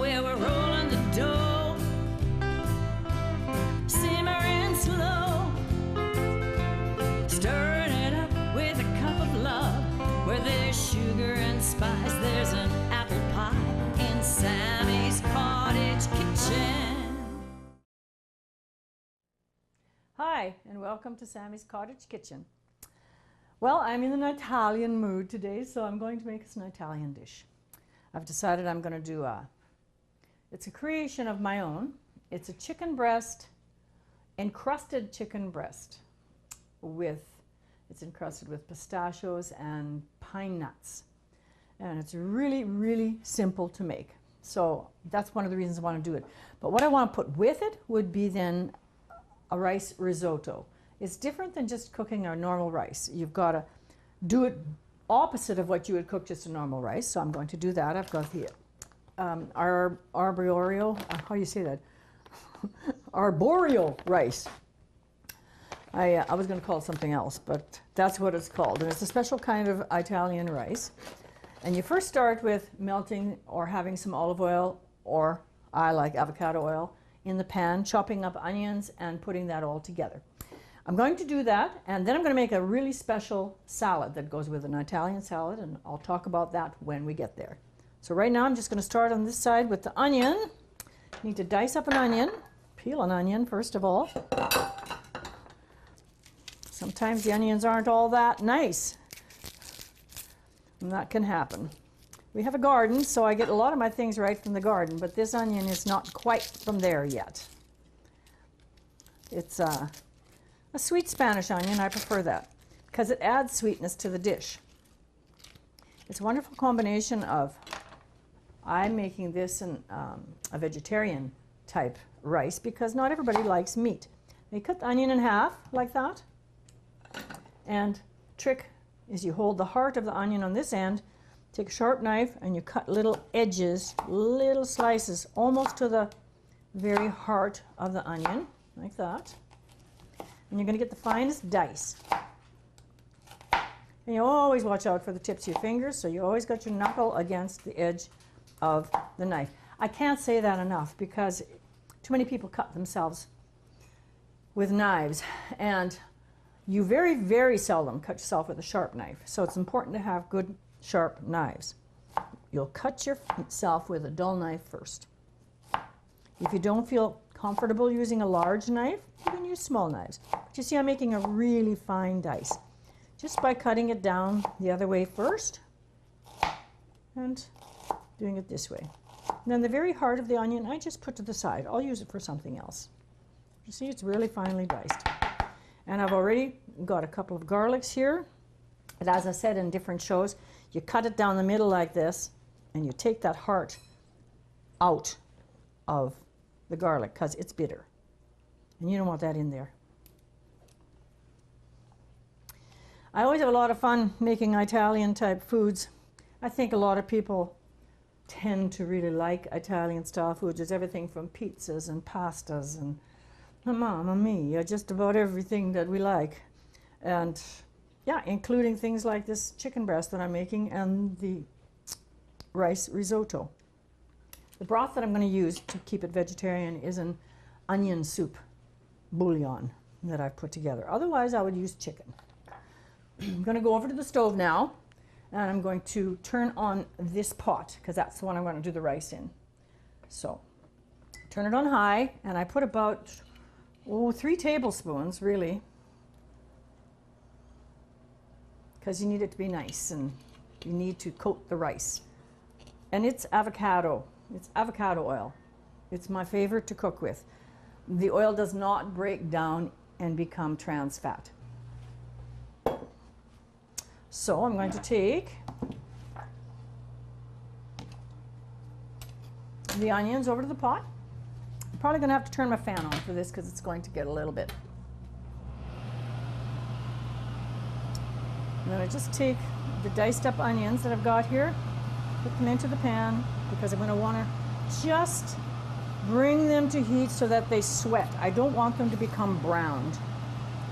where we're rolling the dough, simmering slow, stirring it up with a cup of love. Where there's sugar and spice, there's an apple pie in Sammy's Cottage Kitchen. Hi, and welcome to Sammy's Cottage Kitchen. Well, I'm in an Italian mood today, so I'm going to make us an Italian dish. I've decided I'm going to do it's a creation of my own. It's a chicken breast, encrusted chicken breast it's encrusted with pistachios and pine nuts. And it's really, really simple to make. So that's one of the reasons I want to do it. But what I want to put with it would be then a rice risotto. It's different than just cooking our normal rice. You've got to do it opposite of what you would cook just a normal rice. So I'm going to do that. I've got the arboreal, how do you say that? Arboreal rice. I was going to call it something else, but that's what it's called. And it's a special kind of Italian rice. And you first start with melting or having some olive oil, or I like avocado oil, in the pan, chopping up onions and putting that all together. I'm going to do that, and then I'm going to make a really special salad that goes with an Italian salad, and I'll talk about that when we get there. So right now I'm just going to start on this side with the onion. You need to dice up an onion, peel an onion first of all. Sometimes the onions aren't all that nice, and that can happen. We have a garden, so I get a lot of my things right from the garden, but this onion is not quite from there yet. It's a sweet Spanish onion. I prefer that because it adds sweetness to the dish. It's a wonderful combination of, I'm making this in a vegetarian type rice because not everybody likes meat. You cut the onion in half like that, and trick is you hold the heart of the onion on this end, take a sharp knife, and you cut little edges, little slices, almost to the very heart of the onion, like that. And you're going to get the finest dice. And you always watch out for the tips of your fingers, so you always got your knuckle against the edge of the knife. I can't say that enough because too many people cut themselves with knives, and you very, very seldom cut yourself with a sharp knife. So it's important to have good, sharp knives. You'll cut yourself with a dull knife first. If you don't feel comfortable using a large knife, you can use small knives. But you see, I'm making a really fine dice just by cutting it down the other way first and doing it this way. And then the very heart of the onion, I just put to the side. I'll use it for something else. You see, it's really finely diced. And I've already got a couple of garlics here. But as I said in different shows, you cut it down the middle like this, and you take that heart out of the garlic because it's bitter. And you don't want that in there. I always have a lot of fun making Italian type foods. I think a lot of people tend to really like Italian style foods. There's everything from pizzas and pastas and mamma mia, just about everything that we like. And yeah, including things like this chicken breast that I'm making and the rice risotto. The broth that I'm going to use to keep it vegetarian is an onion soup bouillon that I've put together. Otherwise, I would use chicken. I'm going to go over to the stove now, and I'm going to turn on this pot because that's the one I'm going to do the rice in. So turn it on high, and I put about 3 tablespoons, really, because you need it to be nice and you need to coat the rice. And it's avocado oil. It's my favorite to cook with. The oil does not break down and become trans fat. So I'm going to take the onions over to the pot. I'm probably going to have to turn my fan on for this because it's going to get a little bit. I'm going to just take the diced up onions that I've got here, put them into the pan because I'm going to want to just bring them to heat so that they sweat. I don't want them to become browned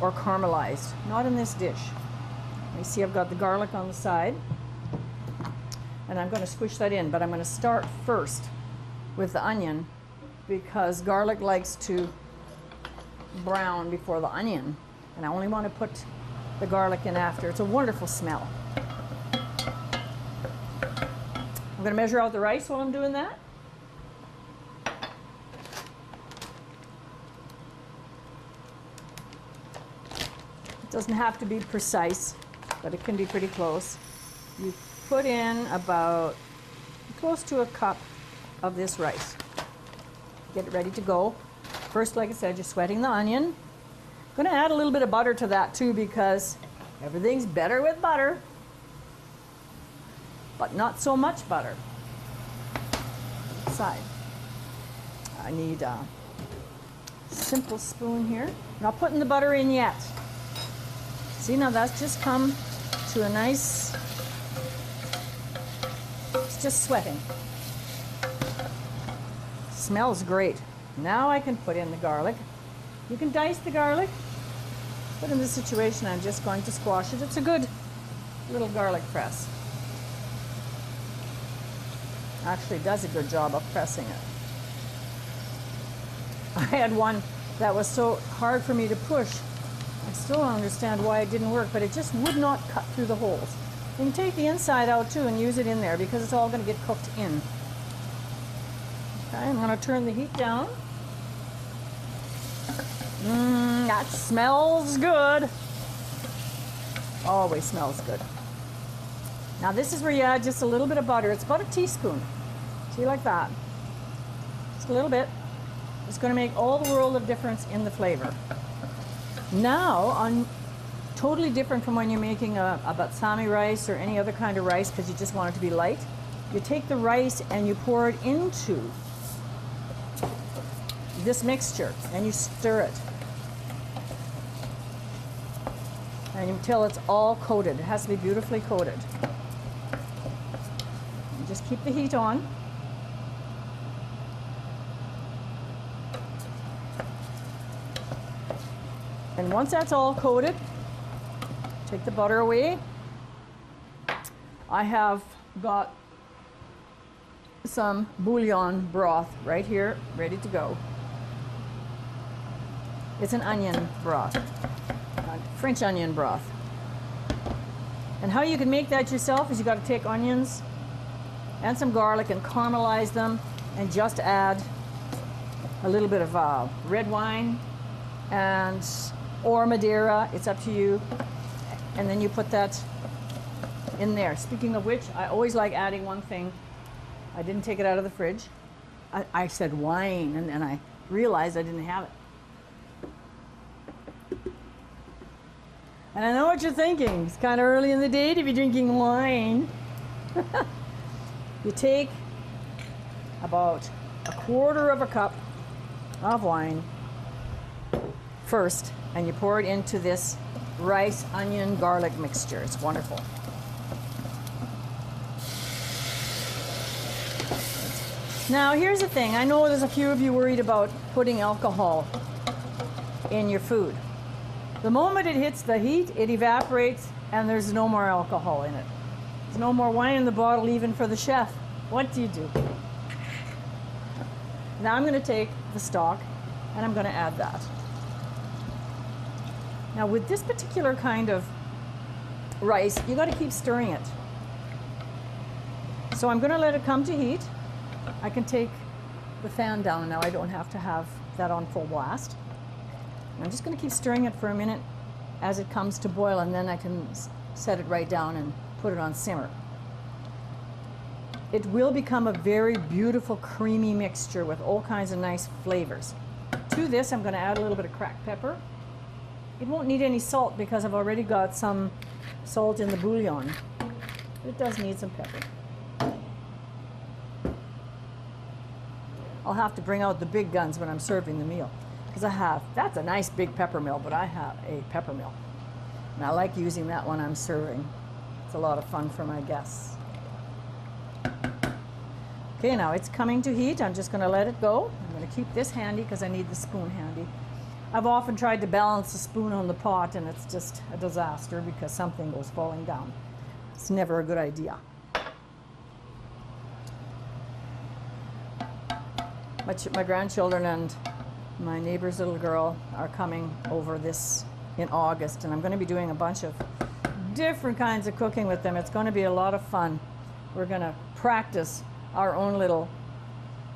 or caramelized, not in this dish. You see I've got the garlic on the side, and I'm going to squish that in, but I'm going to start first with the onion because garlic likes to brown before the onion. And I only want to put the garlic in after. It's a wonderful smell. I'm going to measure out the rice while I'm doing that. It doesn't have to be precise, but it can be pretty close. You put in about close to a cup of this rice. Get it ready to go. First, like I said, you're sweating the onion. I'm going to add a little bit of butter to that too because everything's better with butter, but not so much butter. Side. I need a simple spoon here. I'm not putting the butter in yet. See, now that's just come to a nice, it's just sweating. Smells great. Now I can put in the garlic. You can dice the garlic, but in this situation I'm just going to squash it. It's a good little garlic press. Actually does a good job of pressing it. I had one that was so hard for me to push. I still don't understand why it didn't work, but it just would not cut through the holes. You can take the inside out too and use it in there because it's all going to get cooked in. Okay, I'm going to turn the heat down. That smells good. Always smells good. Now this is where you add just a little bit of butter. It's about a teaspoon. See, like that. Just a little bit. It's going to make all the world of difference in the flavor. Now, totally different from when you're making a balsamic rice or any other kind of rice because you just want it to be light. You take the rice and you pour it into this mixture and you stir it. And until it's all coated. It has to be beautifully coated. And just keep the heat on. And once that's all coated, take the butter away. I have got some bouillon broth right here, ready to go. It's an onion broth, French onion broth. And how you can make that yourself is you got to take onions and some garlic and caramelize them and just add a little bit of red wine and or Madeira, it's up to you. And then you put that in there. Speaking of which, I always like adding one thing. I didn't take it out of the fridge. I said wine, and then I realized I didn't have it. And I know what you're thinking. It's kind of early in the day to be drinking wine. You take about a quarter of a cup of wine first, and you pour it into this rice, onion, garlic mixture. It's wonderful. Now, here's the thing. I know there's a few of you worried about putting alcohol in your food. The moment it hits the heat, it evaporates, and there's no more alcohol in it. There's no more wine in the bottle, even for the chef. What do you do? Now I'm going to take the stock, and I'm going to add that. Now with this particular kind of rice, you got to keep stirring it. So I'm going to let it come to heat. I can take the fan down now. I don't have to have that on full blast. I'm just going to keep stirring it for a minute as it comes to boil, and then I can set it right down and put it on simmer. It will become a very beautiful creamy mixture with all kinds of nice flavors. To this, I'm going to add a little bit of cracked pepper. It won't need any salt because I've already got some salt in the bouillon. It does need some pepper. I'll have to bring out the big guns when I'm serving the meal because that's a nice big pepper mill, but I have a pepper mill. And I like using that when I'm serving. It's a lot of fun for my guests. Okay, now it's coming to heat. I'm just going to let it go. I'm going to keep this handy because I need the spoon handy. I've often tried to balance the spoon on the pot, and it's just a disaster because something goes falling down. It's never a good idea. my grandchildren and my neighbor's little girl are coming over this in August, and I'm going to be doing a bunch of different kinds of cooking with them. It's going to be a lot of fun. We're going to practice our own little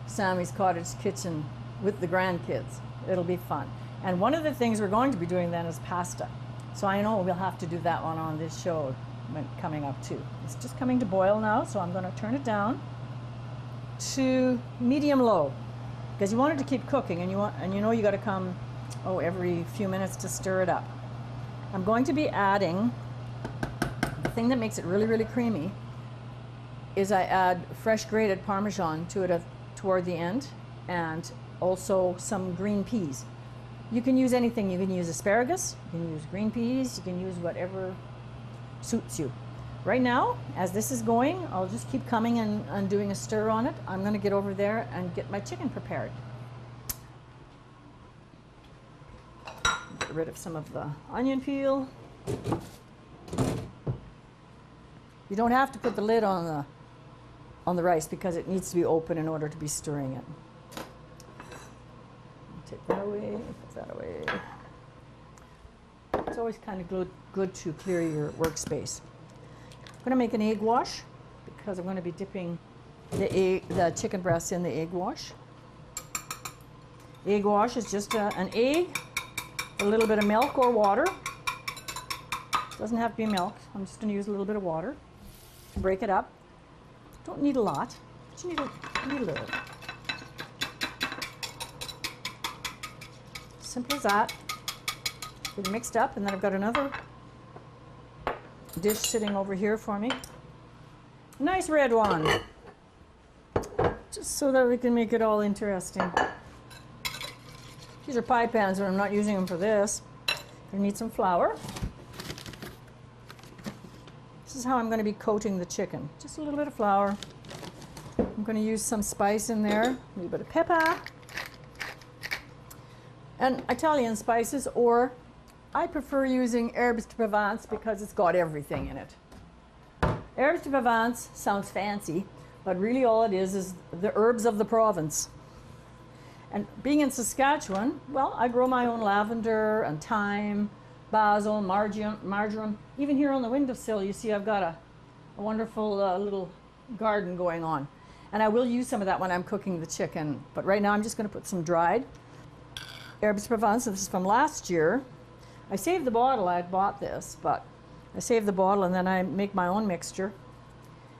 Sammy's Cottage kitchen with the grandkids. It'll be fun. And one of the things we're going to be doing then is pasta. So I know we'll have to do that one on this show coming up too. It's just coming to boil now, so I'm going to turn it down to medium low, because you want it to keep cooking, and you know you got to come every few minutes to stir it up. I'm going to be adding the thing that makes it really, really creamy is I add fresh grated Parmesan to it toward the end, and also some green peas. You can use anything. You can use asparagus, you can use green peas, you can use whatever suits you. Right now, as this is going, I'll just keep coming and doing a stir on it. I'm going to get over there and get my chicken prepared. Get rid of some of the onion peel. You don't have to put the lid on the rice because it needs to be open in order to be stirring it. Take that away, put that away. It's always kind of good to clear your workspace. I'm going to make an egg wash because I'm going to be dipping the chicken breasts in the egg wash. Egg wash is just an egg, a little bit of milk or water. Doesn't have to be milk. I'm just going to use a little bit of water. Break it up. Don't need a lot, but you need a little. Simple as that. Get it mixed up, and then I've got another dish sitting over here for me. A nice red one, just so that we can make it all interesting. These are pie pans, but I'm not using them for this. I need some flour. This is how I'm going to be coating the chicken. Just a little bit of flour. I'm going to use some spice in there, a little bit of pepper, and Italian spices, or I prefer using herbes de Provence because it's got everything in it. Herbes de Provence sounds fancy, but really all it is the herbs of the province. And being in Saskatchewan, well, I grow my own lavender and thyme, basil, marjoram. Even here on the windowsill, you see I've got a wonderful little garden going on. And I will use some of that when I'm cooking the chicken. But right now I'm just going to put some dried herbes de Provence. This is from last year. I saved the bottle. I had bought this, but I saved the bottle and then I make my own mixture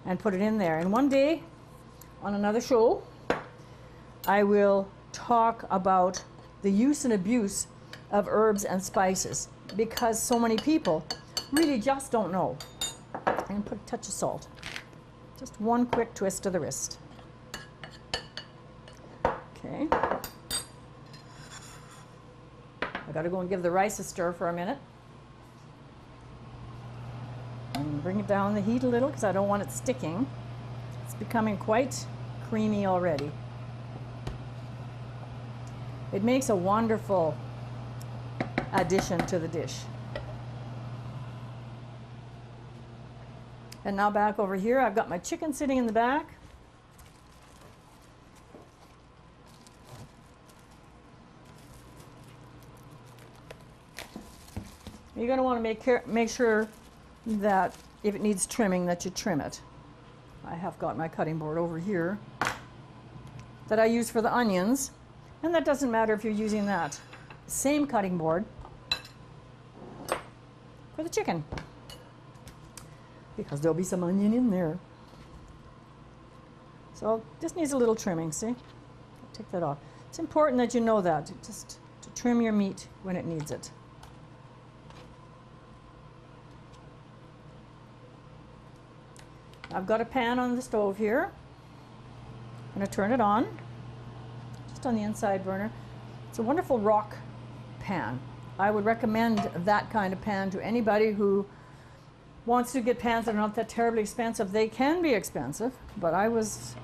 and put it in there. And one day on another show, I will talk about the use and abuse of herbs and spices, because so many people really just don't know. And put a touch of salt. Just one quick twist of the wrist. Okay. I got to go and give the rice a stir for a minute. And bring it down the heat a little because I don't want it sticking. It's becoming quite creamy already. It makes a wonderful addition to the dish. And now back over here, I've got my chicken sitting in the back. You're going to want to make sure that if it needs trimming, that you trim it. I have got my cutting board over here that I use for the onions, and that doesn't matter if you're using that same cutting board for the chicken, because there'll be some onion in there. So this needs a little trimming, see? Take that off. It's important that you know that, just to trim your meat when it needs it. I've got a pan on the stove here. I'm going to turn it on, just on the inside burner. It's a wonderful rock pan. I would recommend that kind of pan to anybody who wants to get pans that are not that terribly expensive. They can be expensive, but I was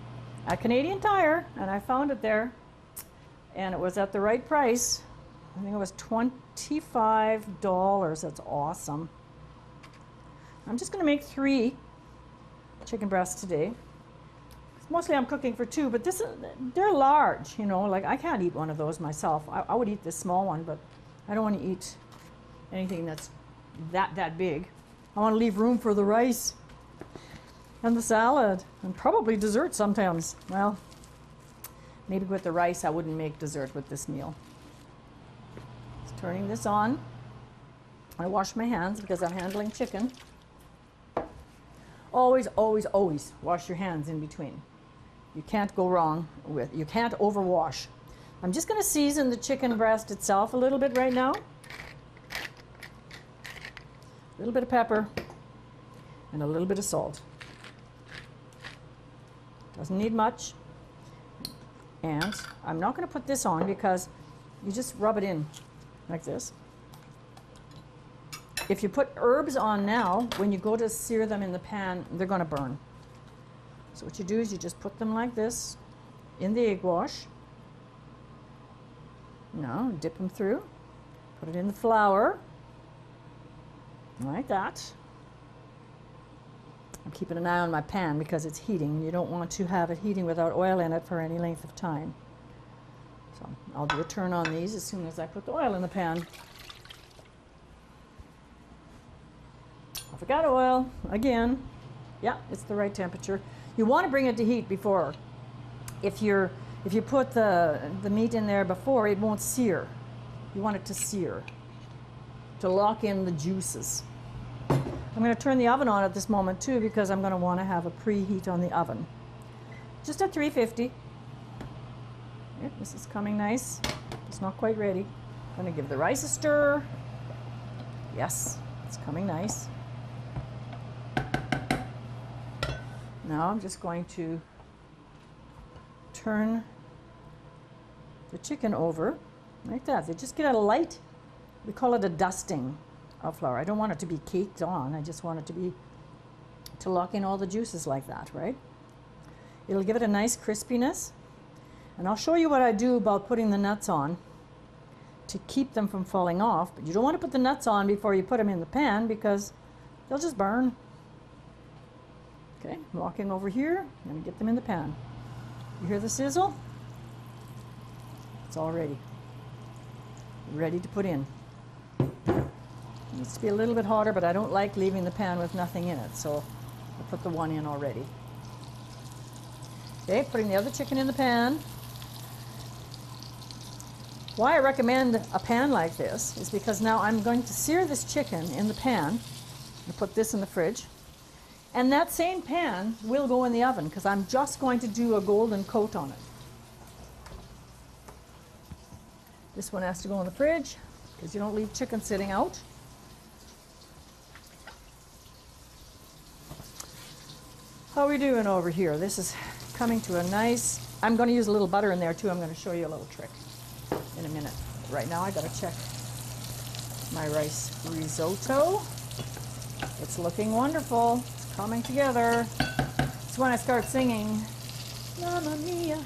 at Canadian Tire and I found it there, and it was at the right price. I think it was $25. That's awesome. I'm just going to make 3 chicken breasts today. Mostly I'm cooking for two, but they're large, you know, like I can't eat one of those myself. I would eat this small one, but I don't want to eat anything that's that big. I want to leave room for the rice and the salad and probably dessert sometimes. Well, maybe with the rice I wouldn't make dessert with this meal. Just turning this on. I wash my hands because I'm handling chicken. Always, always, always wash your hands in between. You can't go wrong with, you can't overwash. I'm just going to season the chicken breast itself a little bit right now. A little bit of pepper and a little bit of salt. Doesn't need much. And I'm not going to put this on because you just rub it in like this. If you put herbs on now, when you go to sear them in the pan, they're going to burn. So what you do is you just put them like this in the egg wash. Now dip them through, put it in the flour, like that. I'm keeping an eye on my pan because it's heating. You don't want to have it heating without oil in it for any length of time. So I'll do a turn on these as soon as I put the oil in the pan. I forgot oil again. Yeah, it's the right temperature. You want to bring it to heat before. If you put the meat in there before, it won't sear. You want it to sear, to lock in the juices. I'm going to turn the oven on at this moment too because I'm going to want to have a preheat on the oven. Just at 350. Yep, this is coming nice. It's not quite ready. I'm going to give the rice a stir. Yes, it's coming nice. Now I'm just going to turn the chicken over like that. They just get a light, we call it a dusting of flour. I don't want it to be caked on. I just want it to lock in all the juices like that, right? It'll give it a nice crispiness. And I'll show you what I do about putting the nuts on to keep them from falling off. But you don't want to put the nuts on before you put them in the pan because they'll just burn. Okay, walking over here, I'm going to get them in the pan. You hear the sizzle? It's all ready. Ready to put in. It needs to be a little bit hotter, but I don't like leaving the pan with nothing in it, so I'll put the one in already. Okay, putting the other chicken in the pan. Why I recommend a pan like this is because now I'm going to sear this chicken in the pan and put this in the fridge. And that same pan will go in the oven because I'm just going to do a golden coat on it. This one has to go in the fridge because you don't leave chicken sitting out. How are we doing over here? This is coming to a nice, I'm going to use a little butter in there too. I'm going to show you a little trick in a minute. Right now I got to check my rice risotto. It's looking wonderful. Coming together. It's when I start singing, Mamma Mia,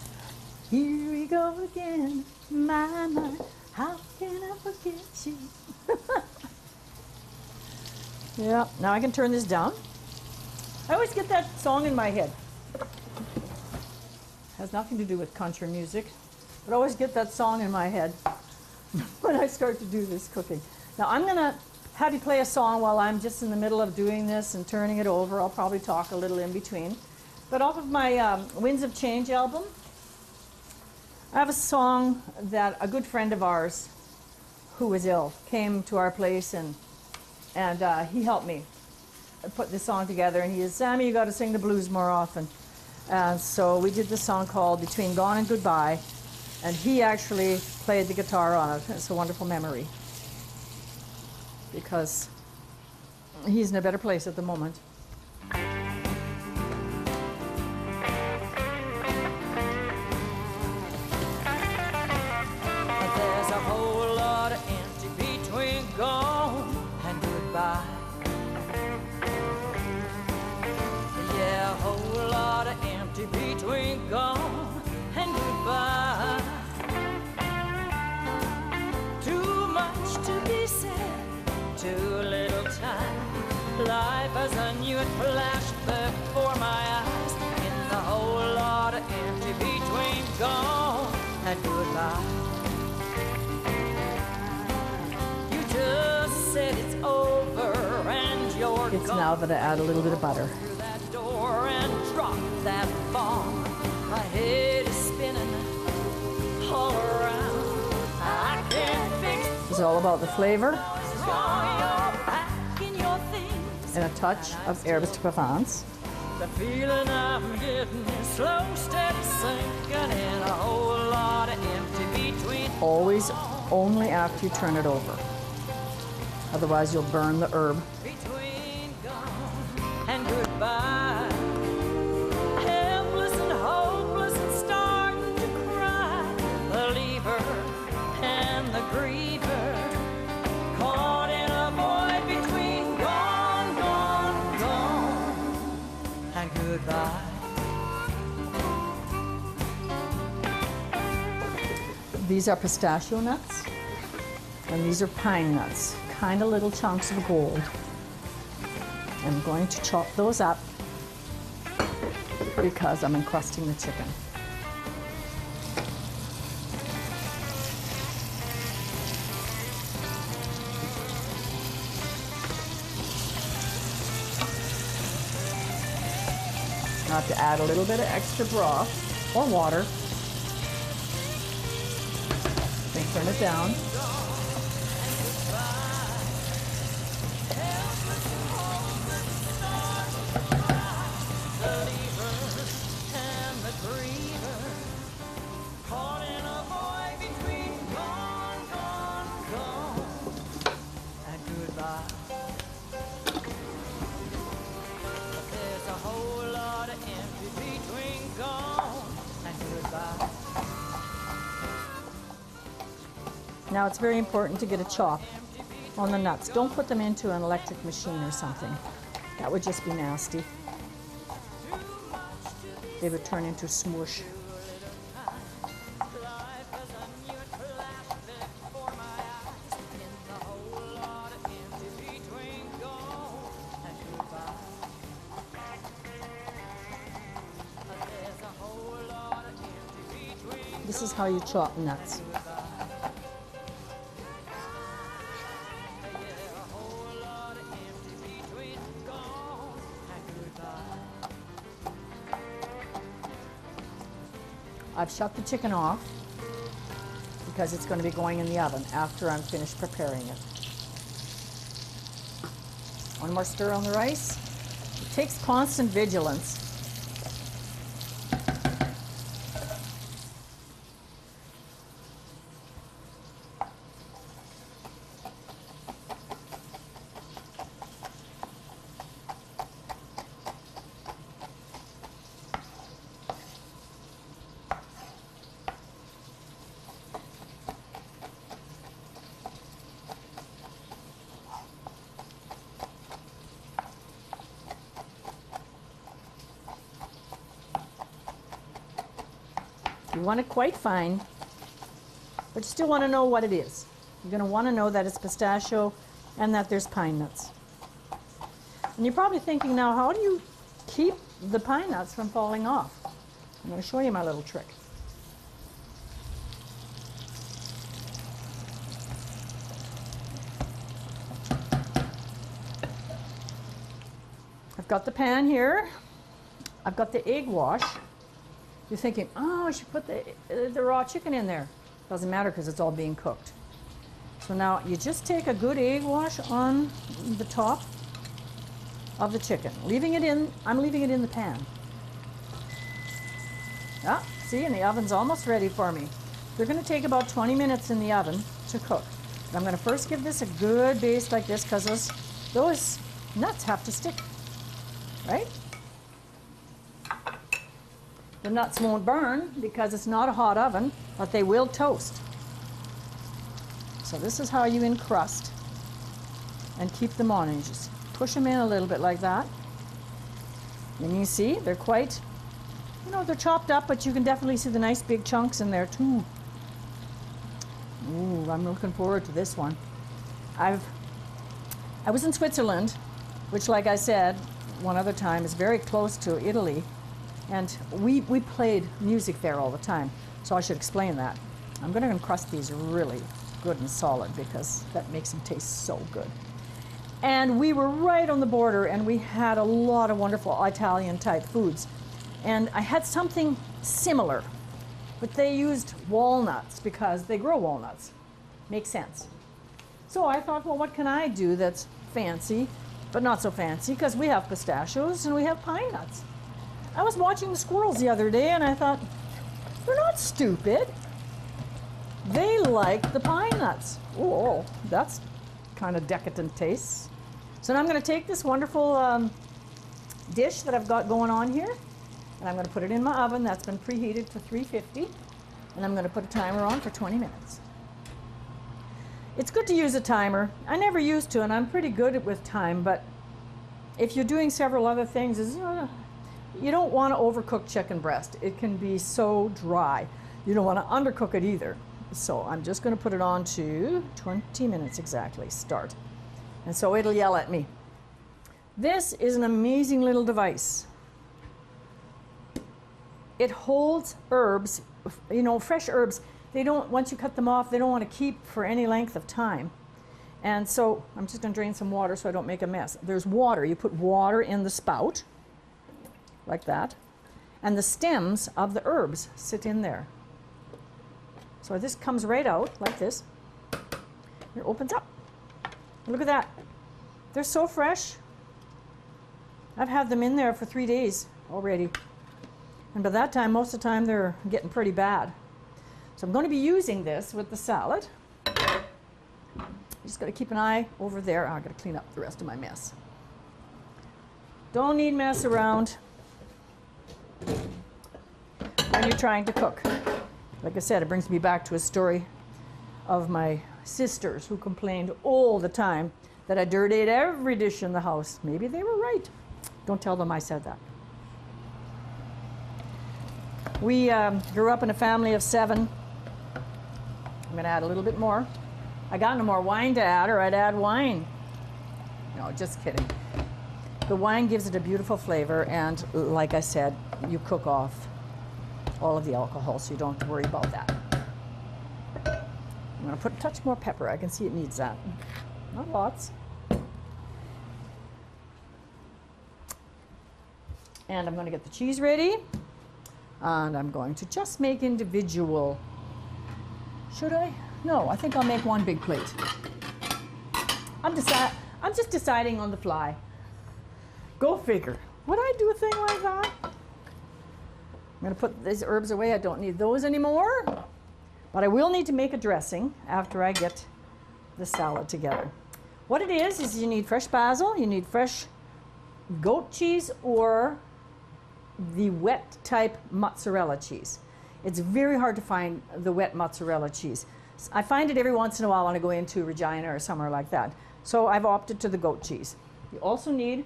here we go again, my, how can I forget you? Yeah, now I can turn this down. I always get that song in my head. Has nothing to do with country music, but I always get that song in my head when I start to do this cooking. Now I'm going to have you play a song while I'm just in the middle of doing this and turning it over. I'll probably talk a little in between. But off of my Winds of Change album, I have a song that a good friend of ours who was ill came to our place and he helped me put this song together. And he said, Sammy, you got to sing the blues more often. And so we did this song called Between Gone and Goodbye. And he actually played the guitar on it. It's a wonderful memory, because he's in a better place at the moment. But there's a whole lot of empty between gone and goodbye. Yeah, a whole lot of empty between gone and goodbye. Too much to be said, too little time. Life has a new It's now that I add a little bit of butter. Through that door and drop that bomb. My head is spinning all around. I can't fix It's all about the flavor what's wrong. You're packing your things. and a touch of herbes de Provence. The feeling I'm getting is slow, steady sinking in a whole lot of empty between. Always only after you turn it over. Otherwise you'll burn the herb. Between gone and goodbye. Helpless and hopeless and starting to cry. The lever and the griever. Caught in a void between gone, gone, gone and goodbye. These are pistachio nuts, and these are pine nuts, kind of little chunks of gold. I'm going to chop those up because I'm encrusting the chicken. I have to add a little bit of extra broth or water. Then turn it down. Now it's very important to get a chop on the nuts. Don't put them into an electric machine or something. That would just be nasty. They would turn into smush. This is how you chop nuts. I've shut the chicken off because it's going to be going in the oven after I'm finished preparing it. One more stir on the rice. It takes constant vigilance. You want it quite fine, but you still want to know what it is. You're going to want to know that it's pistachio and that there's pine nuts. And you're probably thinking now, how do you keep the pine nuts from falling off? I'm going to show you my little trick. I've got the pan here. I've got the egg wash. You're thinking, oh, I should put the raw chicken in there. Doesn't matter because it's all being cooked. So now you just take a good egg wash on the top of the chicken. Leaving it in, I'm leaving it in the pan. Ah, see, and the oven's almost ready for me. They're going to take about 20 minutes in the oven to cook. But I'm going to first give this a good baste like this because those nuts have to stick, right? The nuts won't burn because it's not a hot oven, but they will toast. So this is how you encrust and keep them on. And you just push them in a little bit like that. And you see, they're quite, they're chopped up, but you can definitely see the nice big chunks in there too. Ooh, I'm looking forward to this one. I was in Switzerland, which, like I said one other time, is very close to Italy. And we played music there all the time, so I should explain that. I'm going to encrust these really good and solid because that makes them taste so good. And we were right on the border, and we had a lot of wonderful Italian type foods. And I had something similar, but they used walnuts because they grow walnuts. Makes sense. So I thought, well, what can I do that's fancy, but not so fancy, because we have pistachios and we have pine nuts. I was watching the squirrels the other day, and I thought, they're not stupid. They like the pine nuts. Oh, that's kind of decadent taste. So now I'm going to take this wonderful dish that I've got going on here, and I'm going to put it in my oven that's been preheated to 350, and I'm going to put a timer on for 20 minutes. It's good to use a timer. I never used to, and I'm pretty good with time, but if you're doing several other things, you don't want to overcook chicken breast. It can be so dry. You don't want to undercook it either. So I'm just going to put it on to 20 minutes exactly, start. And so it'll yell at me. This is an amazing little device. It holds herbs, fresh herbs. They don't, once you cut them off, they don't want to keep for any length of time. And so I'm just going to drain some water so I don't make a mess. There's water. You put water in the spout, like that. And the stems of the herbs sit in there. So this comes right out like this. It opens up. Look at that. They're so fresh. I've had them in there for 3 days already. And by that time, most of the time, they're getting pretty bad. So I'm going to be using this with the salad. Just got to keep an eye over there. I've got to clean up the rest of my mess. Don't need mess around when you're trying to cook. Like I said, it brings me back to a story of my sisters who complained all the time that I dirtied every dish in the house. Maybe they were right. Don't tell them I said that. We grew up in a family of 7. I'm going to add a little bit more. I got no more wine to add, or I'd add wine. No, just kidding. The wine gives it a beautiful flavor, and like I said, you cook off all of the alcohol, so you don't have to worry about that. I'm going to put a touch more pepper. I can see it needs that. Not lots. And I'm going to get the cheese ready. And I'm going to just make individual. Should I? No, I think I'll make one big plate. I'm just deciding on the fly. Go figure. Would I do a thing like that? I'm going to put these herbs away. I don't need those anymore. But I will need to make a dressing after I get the salad together. What it is you need fresh basil, you need fresh goat cheese, or the wet type mozzarella cheese. It's very hard to find the wet mozzarella cheese. I find it every once in a while when I go into Regina or somewhere like that. So I've opted to the goat cheese. You also need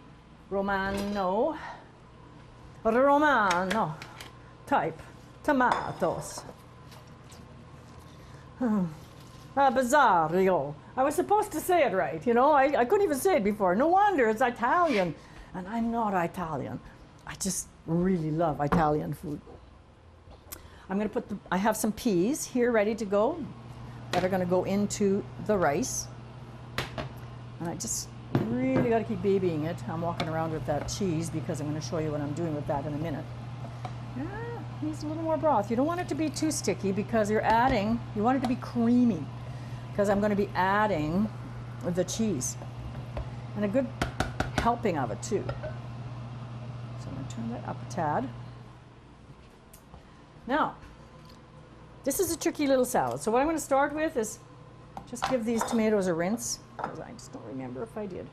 Romano type tomatoes. Bizarro. I was supposed to say it right, you know. I couldn't even say it before. No wonder, it's Italian. And I'm not Italian. I just really love Italian food. I'm going to put I have some peas here ready to go that are going to go into the rice. And I just really got to keep babying it. I'm walking around with that cheese because I'm going to show you what I'm doing with that in a minute. Needs a little more broth. You don't want it to be too sticky because you want it to be creamy because I'm going to be adding the cheese and a good helping of it too. So I'm going to turn that up a tad. Now, this is a tricky little salad. So what I'm going to start with is just give these tomatoes a rinse because I just don't remember if I did.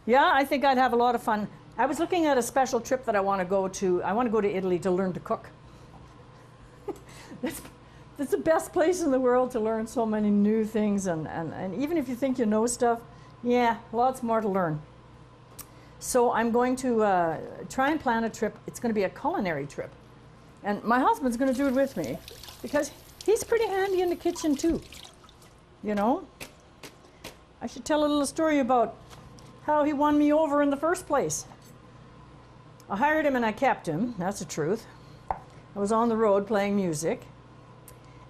Yeah, I think I'd have a lot of fun. I was looking at a special trip that I want to go to. I want to go to Italy to learn to cook. That's the best place in the world to learn so many new things. And even if you think you know stuff, yeah, lots more to learn. So I'm going to try and plan a trip. It's going to be a culinary trip. And my husband's going to do it with me because he's pretty handy in the kitchen too. You know? I should tell a little story about how he won me over in the first place. I hired him and I kept him. That's the truth. I was on the road playing music.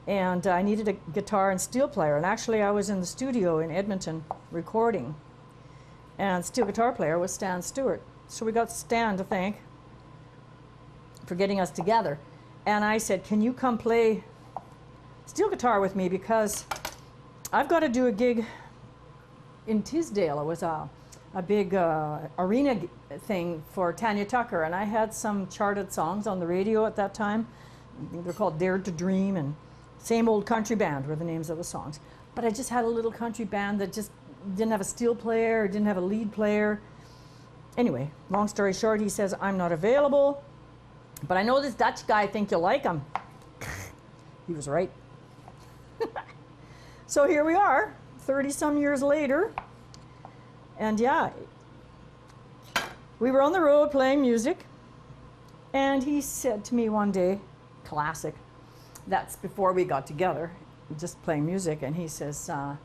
And I needed a guitar and steel player. And actually, I was in the studio in Edmonton recording. And steel guitar player was Stan Stewart. So we got Stan to thank for getting us together. And I said, can you come play steel guitar with me, because I've got to do a gig in Tisdale. It was a big arena thing for Tanya Tucker, and I had some charted songs on the radio at that time. They're called Dared to Dream and Same Old Country Band were the names of the songs. But I just had a little country band that just didn't have a steel player, didn't have a lead player. Anyway, long story short, he says, I'm not available, but I know this Dutch guy, I think you'll like him. He was right. So here we are, 30-some years later. And yeah, we were on the road playing music. And he said to me one day, classic, that's before we got together, just playing music. And he says, I'd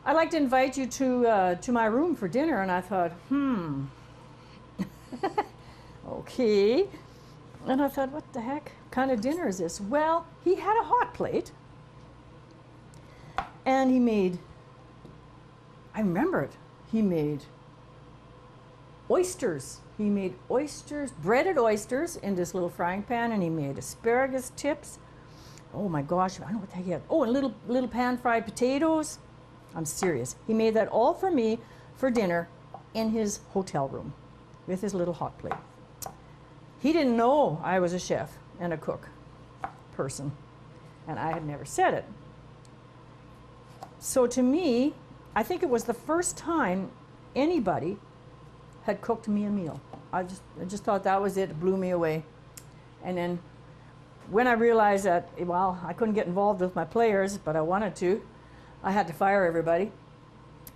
like to invite you to my room for dinner. And I thought, okay. And I thought, what the heck kind of dinner is this? Well, he had a hot plate. And he made, I remember it, he made oysters. He made oysters, breaded oysters in this little frying pan, and he made asparagus tips. Oh my gosh, I don't know what the heck he had. Oh, and little pan-fried potatoes. I'm serious. He made that all for me for dinner in his hotel room with his little hot plate. He didn't know I was a chef and a cook person, and I had never said it. So to me, I think it was the first time anybody had cooked me a meal. I just thought that was it. It blew me away. And then when I realized that, well, I couldn't get involved with my players, but I wanted to, I had to fire everybody.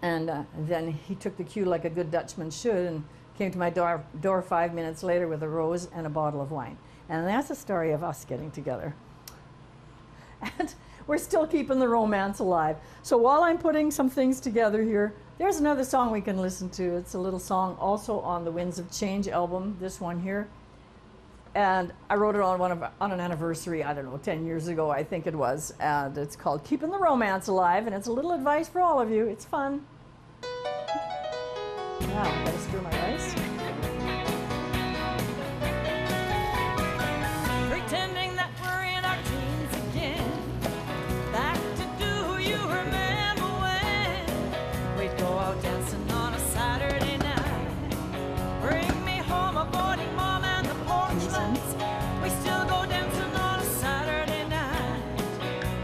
And then he took the cue like a good Dutchman should and came to my door 5 minutes later with a rose and a bottle of wine. And that's the story of us getting together. And we're still keeping the romance alive. So while I'm putting some things together here, there's another song we can listen to. It's a little song also on the Winds of Change album, this one here. And I wrote it on an anniversary, I don't know, 10 years ago, I think it was. And it's called Keeping the Romance Alive, and it's a little advice for all of you. It's fun. Now, I gotta stir my rice. Pretending that we're in our teens again. Back to do who you remember when we'd go out dancing on a Saturday night. Bring me home, avoiding mom and the porch lights. We still go dancing on a Saturday night.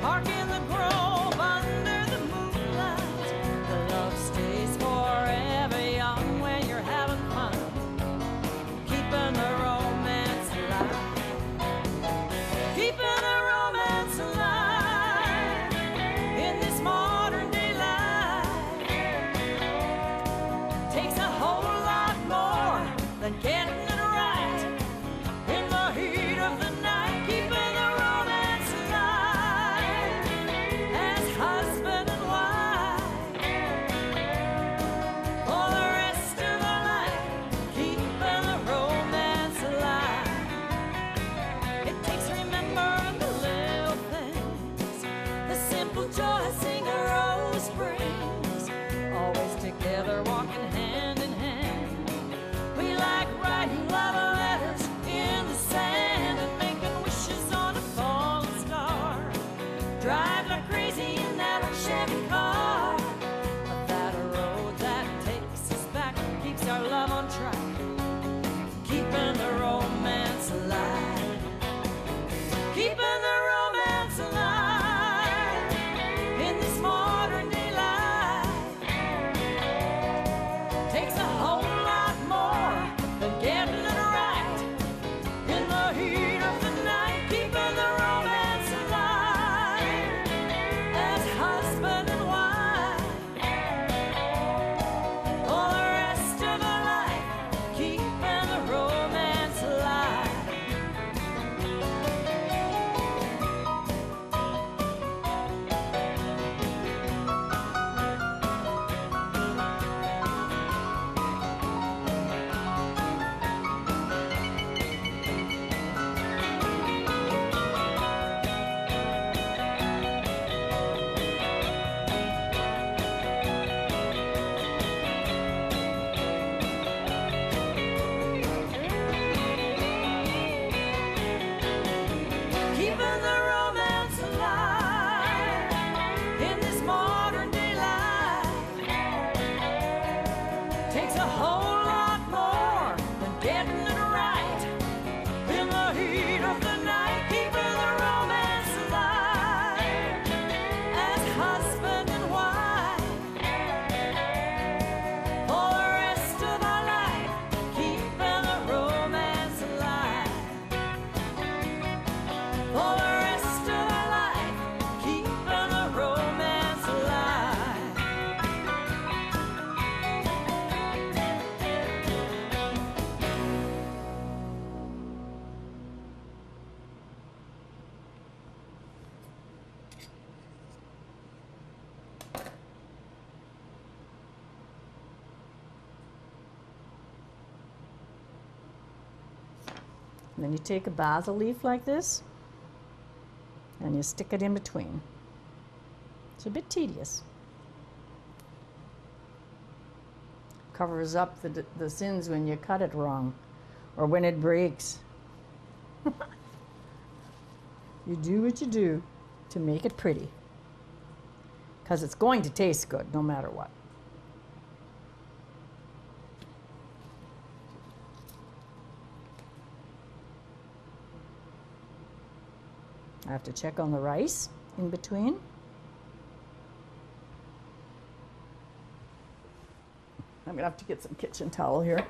Park in the grove under the moonlight. The love stays forever young when you're having fun. Keeping the romance alive. Keeping the romance alive in this modern day life. Takes a whole lot more than getting it right in the heat of the night. Keeping the romance alive as husband and wife for the rest of our life. Keeping the romance alive. It takes remembering the little things, the simple joy a rose brings. Always together, walking hand in hand. We like writing love letters in the sand and making wishes on a falling star. Drive like crazy in that old Chevy car. But that road that takes us back keeps our love on track. Keeping the romance alive. Keeping the romance alive in this modern day life. Takes a whole lot more than getting it right in the heat of the night. Keeping the romance alive as husband and wife for the rest of our life. getting it right in the heat of the night, keeping the romance alive as husband and wife for the rest of our life, keeping the romance alive for the rest of our life, keeping the romance alive. And then you take a basil leaf like this and you stick it in between. It's a bit tedious. Covers up the sins when you cut it wrong or when it breaks. You do what you do to make it pretty, because it's going to taste good no matter what. I have to check on the rice in between. I'm gonna have to get some kitchen towel here,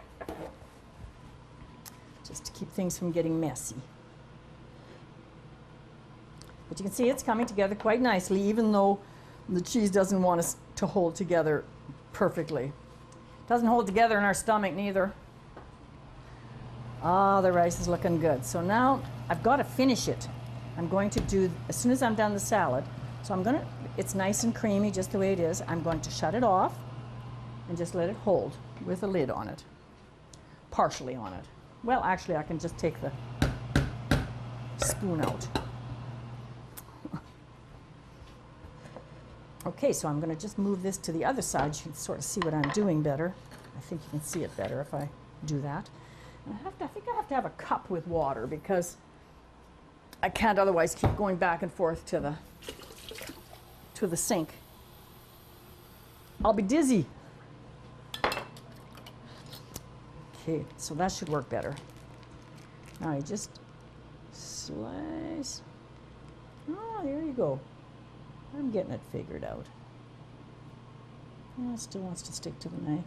just to keep things from getting messy. But you can see it's coming together quite nicely, even though the cheese doesn't want us to hold together perfectly. It doesn't hold together in our stomach neither. Ah, the rice is looking good. So now I've got to finish it. I'm going to do, as soon as I'm done the salad, so I'm gonna, it's nice and creamy just the way it is. I'm going to shut it off and just let it hold with a lid on it, partially on it. Well, actually, I can just take the spoon out. Okay, so I'm gonna just move this to the other side. You can sort of see what I'm doing better. I think you can see it better if I do that. And I think I have to have a cup with water, because I can't otherwise keep going back and forth to the sink. I'll be dizzy. Okay, so that should work better. Now you just slice. Oh, there you go. I'm getting it figured out. Yeah, it still wants to stick to the knife.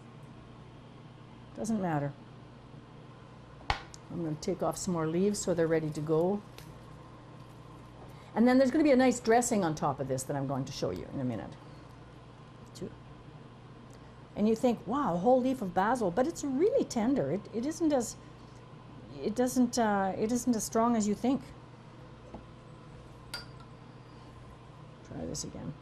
Doesn't matter. I'm going to take off some more leaves so they're ready to go. And then there's going to be a nice dressing on top of this that I'm going to show you in a minute. And you think, wow, a whole leaf of basil, but it's really tender. It isn't as strong as you think. Try this again.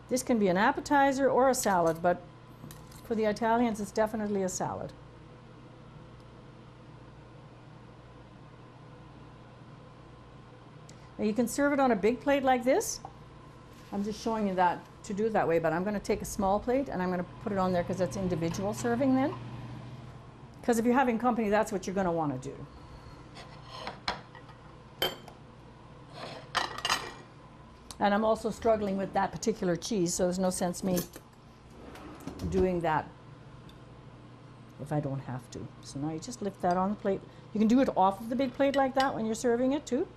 This can be an appetizer or a salad, but for the Italians, it's definitely a salad. Now you can serve it on a big plate like this. I'm just showing you that to do it that way, but I'm going to take a small plate and I'm going to put it on there because that's individual serving then. Because if you're having company, that's what you're going to want to do. And I'm also struggling with that particular cheese, so there's no sense me doing that if I don't have to. So now you just lift that on the plate. You can do it off of the big plate like that when you're serving it too.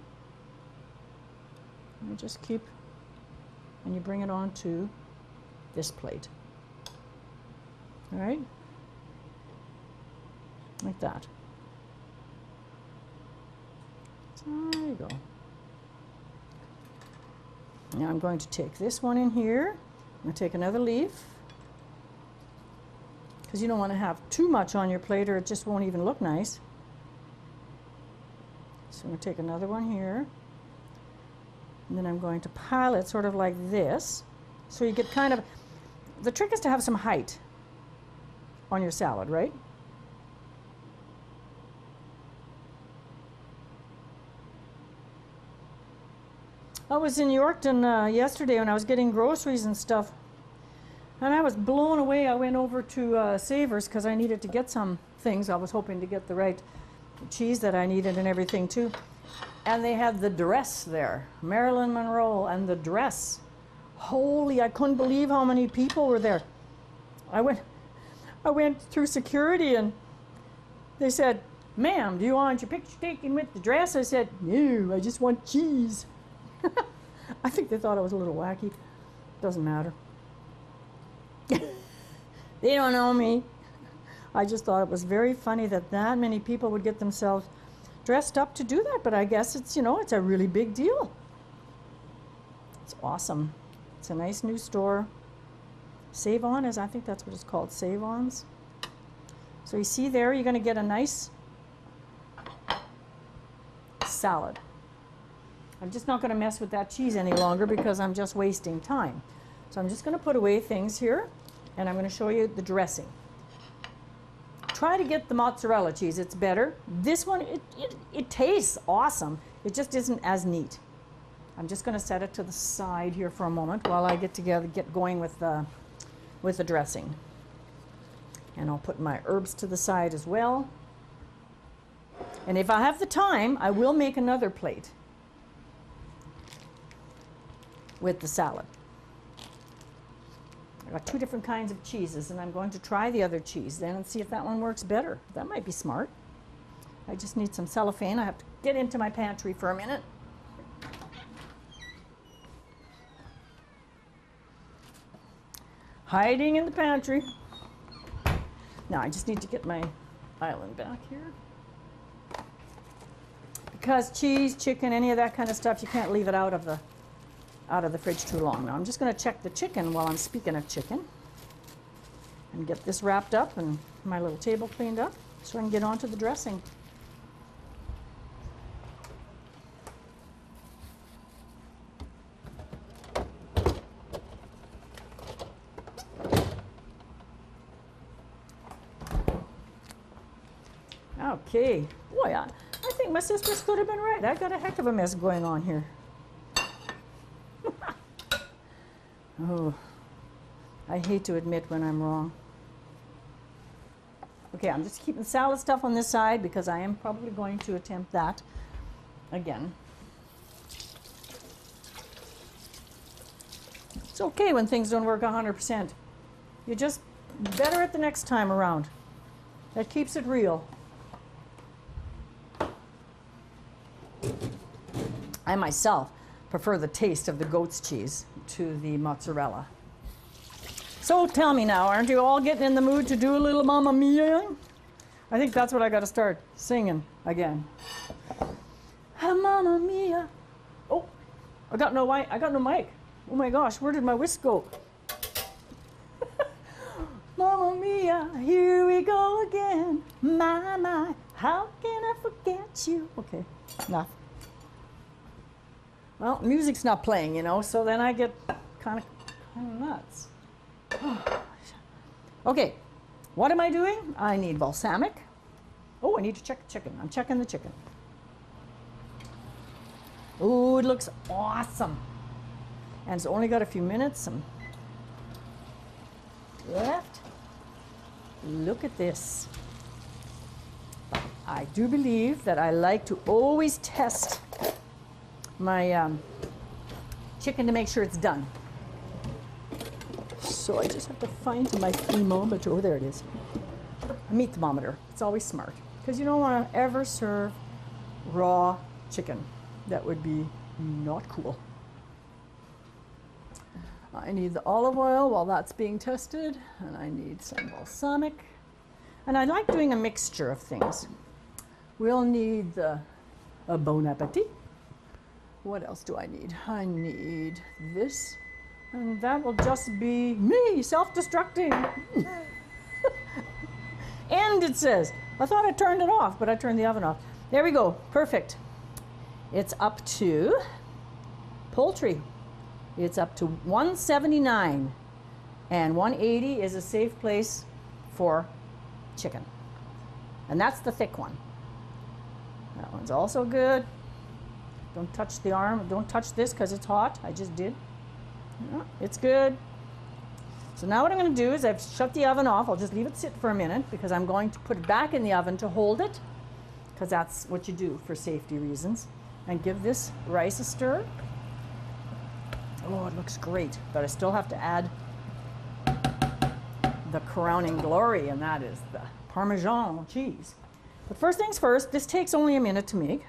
You just keep, and you bring it onto this plate. All right? Like that. So there you go. Now I'm going to take this one in here. I'm going to take another leaf, because you don't want to have too much on your plate or it just won't even look nice. So I'm going to take another one here. And then I'm going to pile it sort of like this. So you get kind of, the trick is to have some height on your salad, right? I was in Yorkton yesterday when I was getting groceries and stuff, and I was blown away. I went over to Savers because I needed to get some things. I was hoping to get the right cheese that I needed and everything too. And they had the dress there, Marilyn Monroe and the dress. Holy, I couldn't believe how many people were there. I went through security and they said, "Ma'am, do you want your picture taken with the dress?" I said, "No, I just want cheese." I think they thought I was a little wacky. Doesn't matter. They don't know me. I just thought it was very funny that many people would get themselves dressed up to do that, but I guess it's, you know, it's a really big deal. It's awesome. It's a nice new store. Save On I think that's what it's called, Save Ons. So you see there, you're going to get a nice salad. I'm just not going to mess with that cheese any longer because I'm just wasting time. So I'm just going to put away things here, and I'm going to show you the dressing. Try to get the mozzarella cheese, it's better. This one, it tastes awesome. It just isn't as neat. I'm just going to set it to the side here for a moment while I get going with the dressing. And I'll put my herbs to the side as well. And if I have the time, I will make another plate with the salad. I got 2 different kinds of cheeses, and I'm going to try the other cheese then and see if that one works better. That might be smart. I just need some cellophane. I have to get into my pantry for a minute. Hiding in the pantry. Now I just need to get my island back here. Because cheese, chicken, any of that kind of stuff, you can't leave it out of the fridge too long. Now I'm just going to check the chicken while I'm speaking of chicken and get this wrapped up and my little table cleaned up so I can get on to the dressing. Okay, boy, I think my sisters could have been right. I got a heck of a mess going on here. Oh, I hate to admit when I'm wrong. Okay, I'm just keeping salad stuff on this side because I am probably going to attempt that again. It's okay when things don't work 100%. You're just better at the next time around. That keeps it real. I myself prefer the taste of the goat's cheese to the mozzarella. So tell me now, aren't you all getting in the mood to do a little Mamma Mia? I think that's what I got to start singing again. Mamma Mia. Oh, I got no mic. Oh my gosh, where did my whisk go? Mamma Mia, here we go again. My, how can I forget you? Okay, enough. Well, music's not playing, you know, so then I get kind of nuts. Okay, what am I doing? I need balsamic. Oh, I need to check the chicken. I'm checking the chicken. Oh, it looks awesome. And it's only got a few minutes left. Look at this. I do believe that I like to always test my chicken to make sure it's done. So I just have to find my thermometer. Oh, there it is. A meat thermometer. It's always smart because you don't want to ever serve raw chicken. That would be not cool. I need the olive oil while that's being tested, and I need some balsamic. And I like doing a mixture of things. We'll need a bon appetit. What else do I need? I need this, and that will just be me self-destructing. And it says, I thought I turned it off, but I turned the oven off. There we go, perfect. It's up to poultry. It's up to 179, and 180 is a safe place for chicken. And that's the thick one. That one's also good. Don't touch the arm. Don't touch this because it's hot. I just did. Yeah, it's good. So now what I'm going to do is I've shut the oven off. I'll just leave it sit for a minute because I'm going to put it back in the oven to hold it, because that's what you do for safety reasons. And give this rice a stir. Oh, it looks great, but I still have to add the crowning glory, and that is the Parmesan cheese. But first things first, this takes only a minute to make.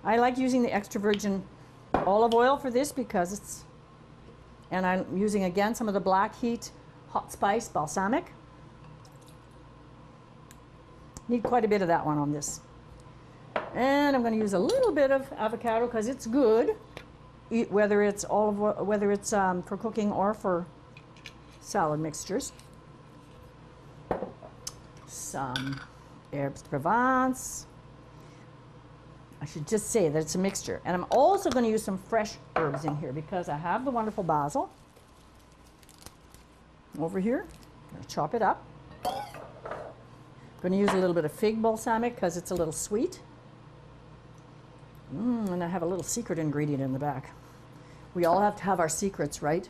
I like using the extra virgin olive oil for this because it's, and I'm using again some of the Black Heat hot spice balsamic. Need quite a bit of that one on this. And I'm going to use a little bit of avocado because it's good, whether it's for cooking or for salad mixtures. Some herbes de Provence. I should just say that it's a mixture. And I'm also going to use some fresh herbs in here because I have the wonderful basil over here. I'm going to chop it up. I'm going to use a little bit of fig balsamic because it's a little sweet. And I have a little secret ingredient in the back. We all have to have our secrets, right?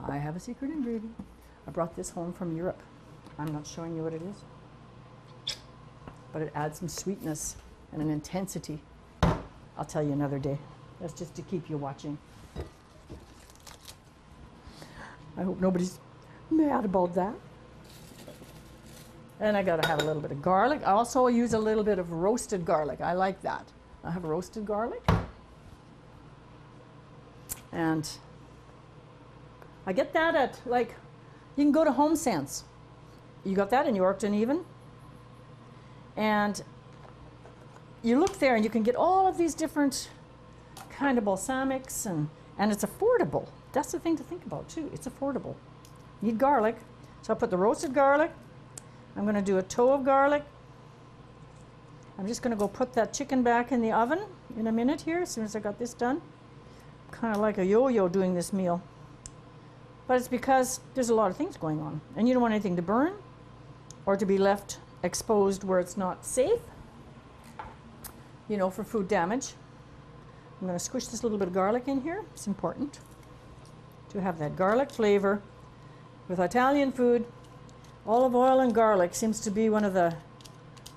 I have a secret ingredient. I brought this home from Europe. I'm not showing you what it is, but it adds some sweetness and an intensity. I'll tell you another day. That's just to keep you watching. I hope nobody's mad about that. And I gotta have a little bit of garlic. I also use a little bit of roasted garlic. I like that. I have roasted garlic. And I get that at, like, you can go to Home Sense. You got that in Yorkton even. And you look there and you can get all of these different kind of balsamics and it's affordable. That's the thing to think about too. It's affordable. Need garlic. So I put the roasted garlic. I'm going to do a toe of garlic. I'm just going to go put that chicken back in the oven in a minute here as soon as I got this done. Kind of like a yo-yo doing this meal. But it's because there's a lot of things going on and you don't want anything to burn or to be left exposed where it's not safe, you know, for food damage. I'm going to squish this little bit of garlic in here. It's important to have that garlic flavor. With Italian food, olive oil and garlic seems to be one of the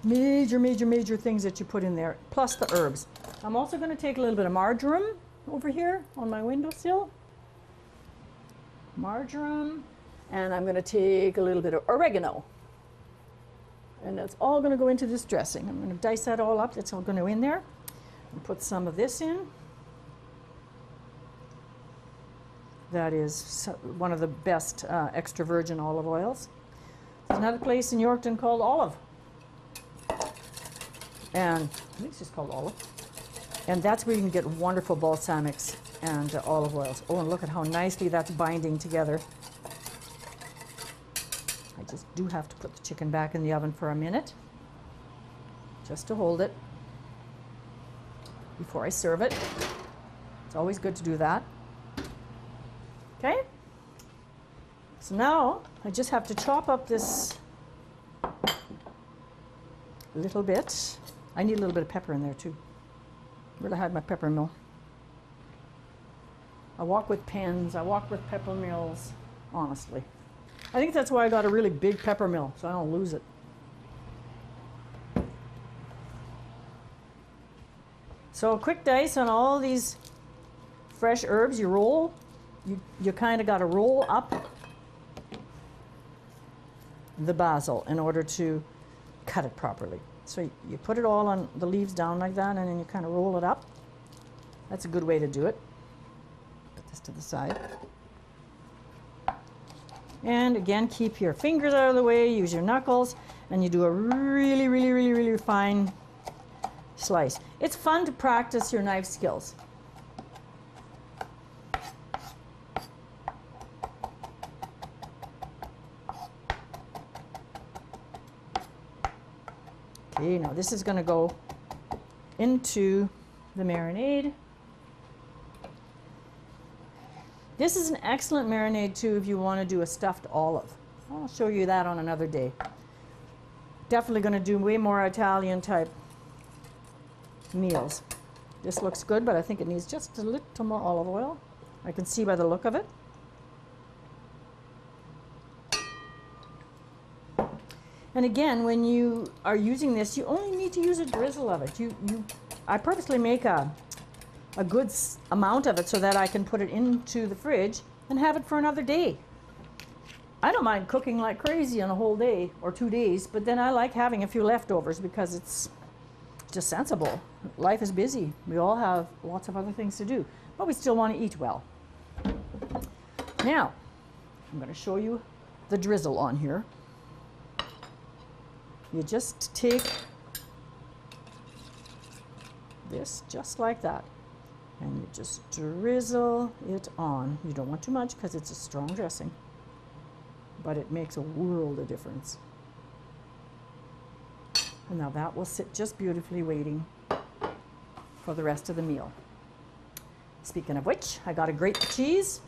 major things that you put in there, plus the herbs. I'm also going to take a little bit of marjoram over here on my windowsill. Marjoram, and I'm going to take a little bit of oregano. And that's all going to go into this dressing. I'm going to dice that all up. It's all going to go in there. And put some of this in. That is one of the best extra virgin olive oils. There's another place in Yorkton called Olive. And I think it's just called Olive. And that's where you can get wonderful balsamics and olive oils. Oh, and look at how nicely that's binding together. I just do have to put the chicken back in the oven for a minute, just to hold it before I serve it. It's always good to do that. Okay? So now I just have to chop up this little bit. I need a little bit of pepper in there too. Where'd I hide my pepper mill? I walk with pens, I walk with pepper mills, honestly. I think that's why I got a really big pepper mill, so I don't lose it. So a quick dice on all these fresh herbs. You roll, you kind of got to roll up the basil in order to cut it properly. So you put it all on the leaves down like that, and then you kind of roll it up. That's a good way to do it. Put this to the side. And again, keep your fingers out of the way, use your knuckles, and you do a really fine slice. It's fun to practice your knife skills. Okay, now this is going to go into the marinade. This is an excellent marinade too if you want to do a stuffed olive. I'll show you that on another day. Definitely going to do way more Italian type meals. This looks good, but I think it needs just a little more olive oil. I can see by the look of it. And again, when you are using this, you only need to use a drizzle of it. I purposely make a a good amount of it so that I can put it into the fridge and have it for another day. I don't mind cooking like crazy on a whole day or 2 days, but then I like having a few leftovers because it's just sensible. Life is busy. We all have lots of other things to do, but we still want to eat well. Now, I'm going to show you the drizzle on here. You just take this just like that, and you just drizzle it on. You don't want too much because it's a strong dressing, but it makes a world of difference. And now that will sit just beautifully waiting for the rest of the meal. Speaking of which, I got to grate the cheese.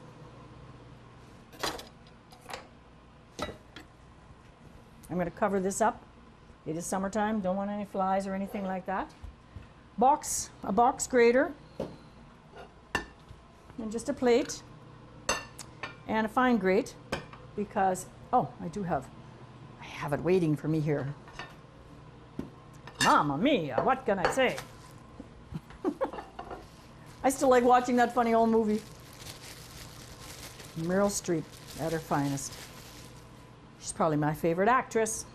I'm going to cover this up. It is summertime, don't want any flies or anything like that. A box grater, and just a plate, and a fine grate, because, oh, I have it waiting for me here. Mamma mia, what can I say? I still like watching that funny old movie. Meryl Streep at her finest. She's probably my favorite actress.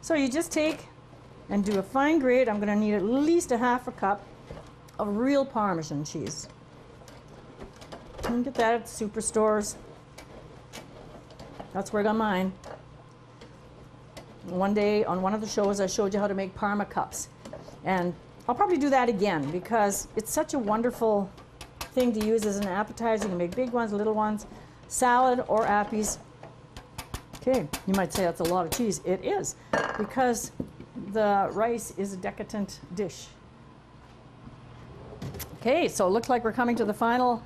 So you just take and do a fine grate. I'm going to need at least a half a cup of real Parmesan cheese. You can get that at superstores. That's where I got mine. One day on one of the shows I showed you how to make Parma cups. And I'll probably do that again because it's such a wonderful thing to use as an appetizer. You can make big ones, little ones, salad or appies. Okay, you might say that's a lot of cheese. It is, because the rice is a decadent dish. Okay, so it looks like we're coming to the final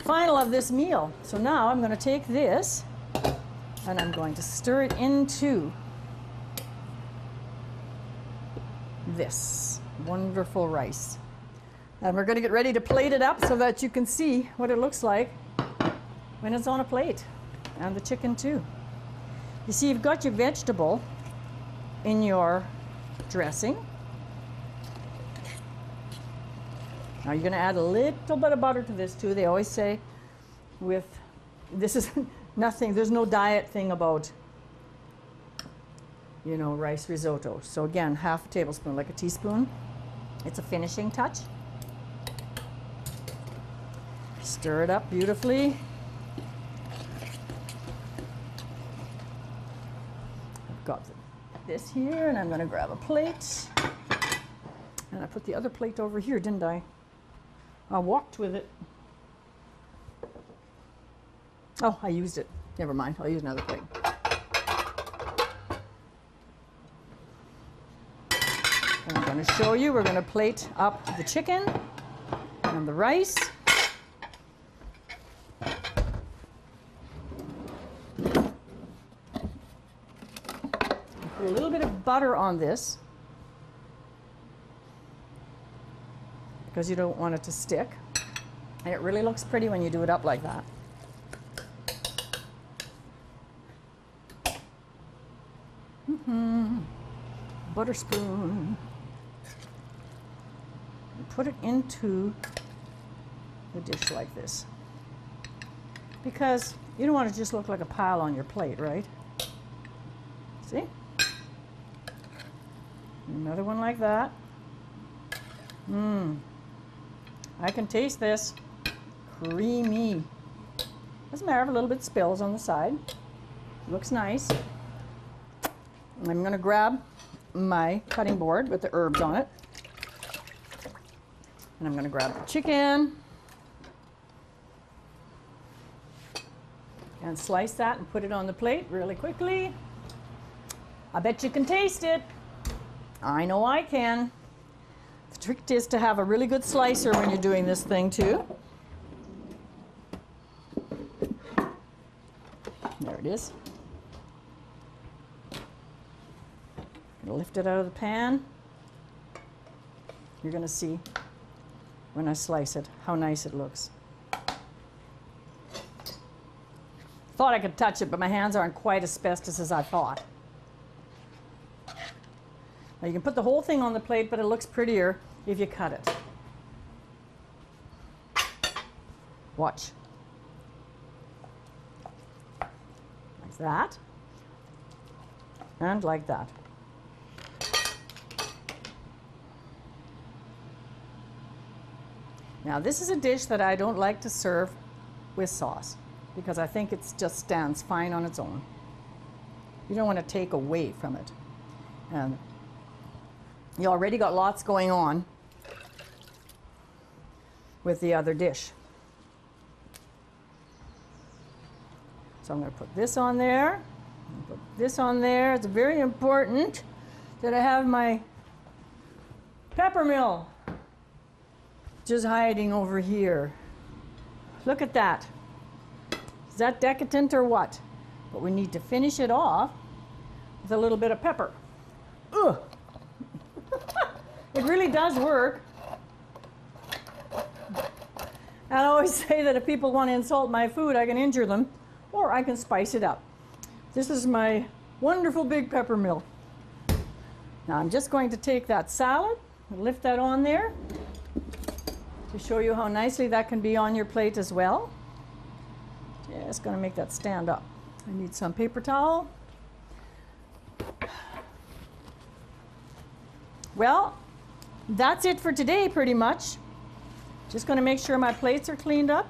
of this meal. So now I'm going to take this and I'm going to stir it into this wonderful rice. And we're going to get ready to plate it up so that you can see what it looks like when it's on a plate. And the chicken too. You see, you've got your vegetable in your dressing. Now you're going to add a little bit of butter to this too. They always say this is nothing, there's no diet thing about, you know, rice risotto. So again, half a tablespoon, like a teaspoon. It's a finishing touch. Stir it up beautifully. Got this here, and I'm going to grab a plate. And I put the other plate over here, didn't I? I walked with it. Oh, I used it. Never mind, I'll use another plate. And I'm going to show you, we're going to plate up the chicken and the rice. Put a little bit of butter on this because you don't want it to stick. And it really looks pretty when you do it up like that. Butter spoon. And put it into the dish like this. Because you don't want it to just look like a pile on your plate, right? See? Another one like that. I can taste this. Creamy. Doesn't matter if a little bit spills on the side. Looks nice. I'm going to grab my cutting board with the herbs on it. And I'm going to grab the chicken. And slice that and put it on the plate really quickly. I bet you can taste it. I know I can. The trick is to have a really good slicer when you're doing this thing too. There it is. Gonna lift it out of the pan. You're gonna see when I slice it how nice it looks. Thought I could touch it, but my hands aren't quite asbestos as I thought. Now you can put the whole thing on the plate, but it looks prettier if you cut it. Watch. Like that. And like that. Now this is a dish that I don't like to serve with sauce because I think it just stands fine on its own. You don't want to take away from it. And you already got lots going on with the other dish. So I'm going to put this on there, put this on there. It's very important that I have my peppermill just hiding over here. Look at that. Is that decadent or what? But we need to finish it off with a little bit of pepper. Ugh. It really does work. I always say that if people want to insult my food, I can injure them, or I can spice it up. This is my wonderful big pepper mill. Now I'm just going to take that salad and lift that on there to show you how nicely that can be on your plate as well. Just going to make that stand up. I need some paper towel. Well, that's it for today pretty much. Just going to make sure my plates are cleaned up.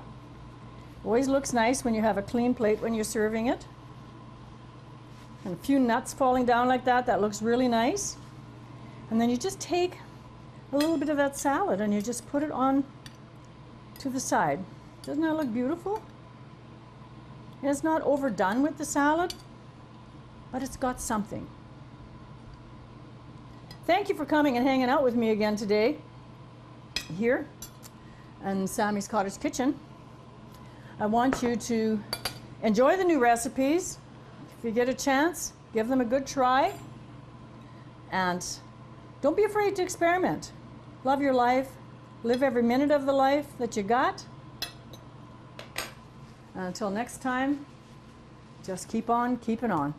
Always looks nice when you have a clean plate when you're serving it. And a few nuts falling down like that, that looks really nice. And then you just take a little bit of that salad and you just put it on to the side. Doesn't that look beautiful? And it's not overdone with the salad, but it's got something. Thank you for coming and hanging out with me again today here in Sammy's Cottage Kitchen. I want you to enjoy the new recipes. If you get a chance, give them a good try. And don't be afraid to experiment. Love your life. Live every minute of the life that you got. And until next time, just keep on keeping on.